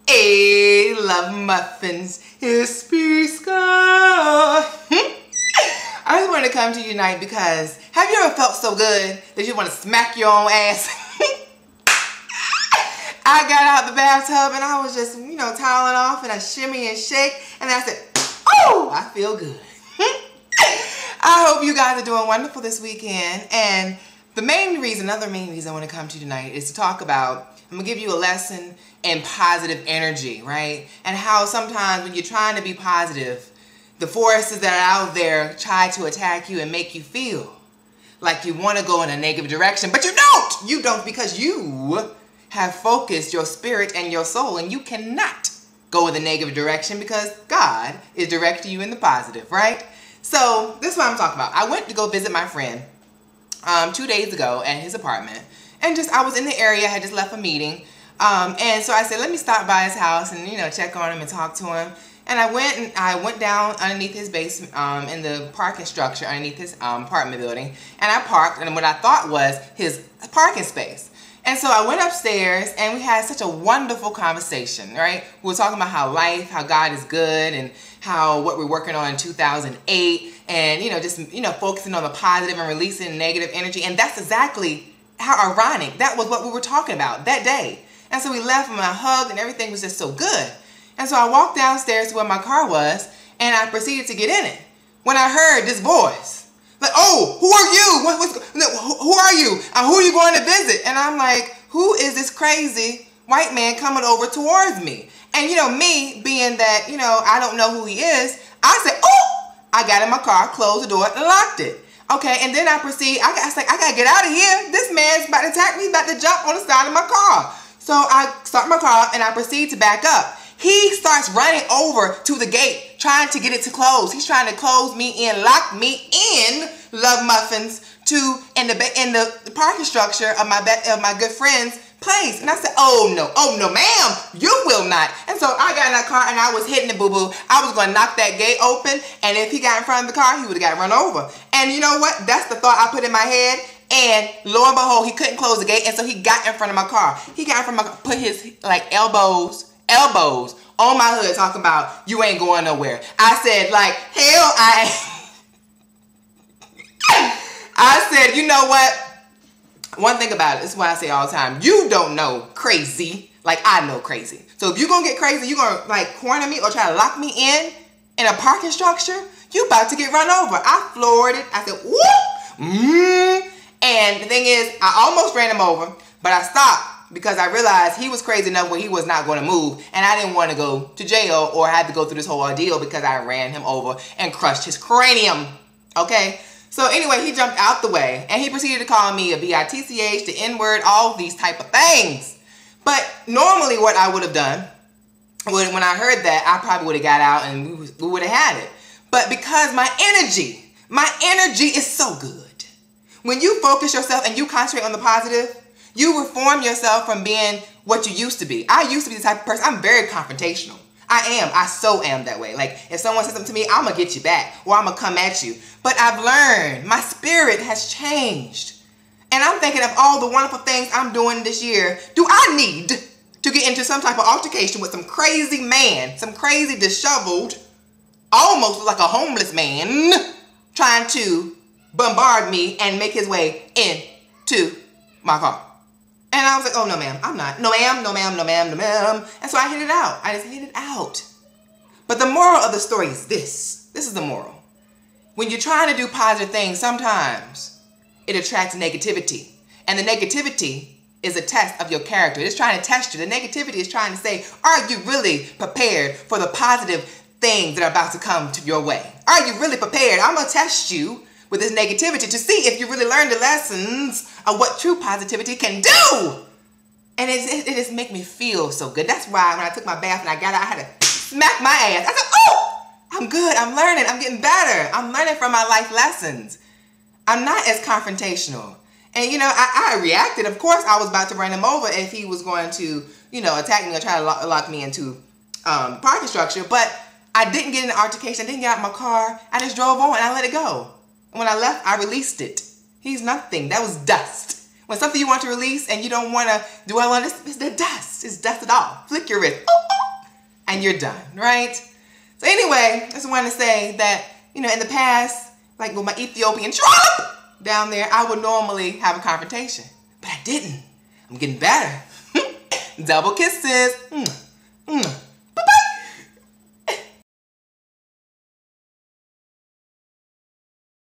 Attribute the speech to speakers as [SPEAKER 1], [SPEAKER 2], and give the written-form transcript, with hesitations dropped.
[SPEAKER 1] Hey, love muffins, it's Peace God. I just wanted to come to you tonight because have you ever felt so good that you want to smack your own ass? I got out the bathtub and I was just, toweling off and I shimmy and shake and then I said, oh, I feel good. I hope you guys are doing wonderful this weekend, and another main reason I want to come to you tonight is to talk about, I'm going to give you a lesson in positive energy, right? And how sometimes when you're trying to be positive, the forces that are out there try to attack you and make you feel like you want to go in a negative direction, but you don't! You don't, because you have focused your spirit and your soul, and you cannot go in the negative direction because God is directing you in the positive, right? So this is what I'm talking about. I went to go visit my friend 2 days ago at his apartment, and I was in the area. I had just left a meeting, and so I said, let me stop by his house and check on him and talk to him. And I went down underneath his basement in the parking structure underneath his apartment building, and I parked in what I thought was his parking space. And so I went upstairs and we had such a wonderful conversation, right? We were talking about how God is good, and what we're working on in 2008, and focusing on the positive and releasing negative energy. And that's exactly how ironic that was what we were talking about that day. And so we left and I hugged and everything was just so good. And so I walked downstairs to where my car was and I proceeded to get in it when I heard this voice. Like, oh, who are you? Who are you? Who are you going to visit? And I'm like, who is this crazy white man coming over towards me? And me being that, I don't know who he is, I said, oh, I got in my car, closed the door, and locked it. Okay, and then I proceed, I was like, I gotta get out of here. This man's about to attack me, he's about to jump on the side of my car. So I start my car and I proceed to back up. He starts running over to the gate, trying to get it to close. He's trying to close me in, lock me in, love muffins, in the parking structure of my good friend's place. And I said, oh no, ma'am, you will not. And so I got in that car and I was hitting the boo-boo. I was going to knock that gate open, and if he got in front of the car, he would have got run over. And you know what? That's the thought I put in my head. And lo and behold, he couldn't close the gate, and so he got in front of my car. He got in front of my car, put his elbows on my hood, talking about, you ain't going nowhere. I said, like, hell, I said, you know what? One thing about it, this is what I say all the time. You don't know crazy like I know crazy. So if you're going to get crazy, you're going to corner me or try to lock me in a parking structure, you about to get run over. I floored it. I said, whoop. And the thing is, I almost ran him over, but I stopped because I realized he was crazy enough where he was not going to move, and I didn't want to go to jail or have to go through this whole ordeal because I ran him over and crushed his cranium. Okay? So anyway, he jumped out the way, and he proceeded to call me a bitch, the N-word, all these type of things. But normally what I would have done, when I heard that, I probably would have got out and we would have had it. But because my energy is so good. When you focus yourself and you concentrate on the positive, you reform yourself from being what you used to be. I used to be the type of person, I'm very confrontational. I so am that way. Like, if someone says something to me, I'm going to get you back, or I'm going to come at you. But I've learned, my spirit has changed. And I'm thinking of all the wonderful things I'm doing this year. Do I need to get into some type of altercation with some crazy man, some crazy disheveled, almost like a homeless man, trying to bombard me and make his way into my car? And I was like, oh, no, ma'am, I'm not. No, ma'am, no, ma'am, no, ma'am, no, ma'am. And so I hit it out. I just hit it out. But the moral of the story is this. This is the moral. When you're trying to do positive things, sometimes it attracts negativity. And the negativity is a test of your character. It's trying to test you. The negativity is trying to say, are you really prepared for the positive things that are about to come to your way? Are you really prepared? I'm going to test you with this negativity to see if you really learned the lessons of what true positivity can do. And it just make me feel so good. That's why when I took my bath and I got out, I had to smack my ass. I said, oh, I'm good. I'm learning. I'm getting better. I'm learning from my life lessons. I'm not as confrontational. And, I reacted. Of course, I was about to run him over if he was going to, attack me or try to lock me into parking structure. But I didn't get in an altercation. I didn't get out of my car. I just drove on and I let it go. When I left, I released it. He's nothing. That was dust. When something you want to release and you don't want to dwell on, it's the dust. It's dust at all. Flick your wrist. Oh, oh. and you're done, right? So anyway, I just wanted to say that, you know, in the past, like with my Ethiopian trollop down there, I would normally have a confrontation, but I didn't. I'm getting better. Double kisses.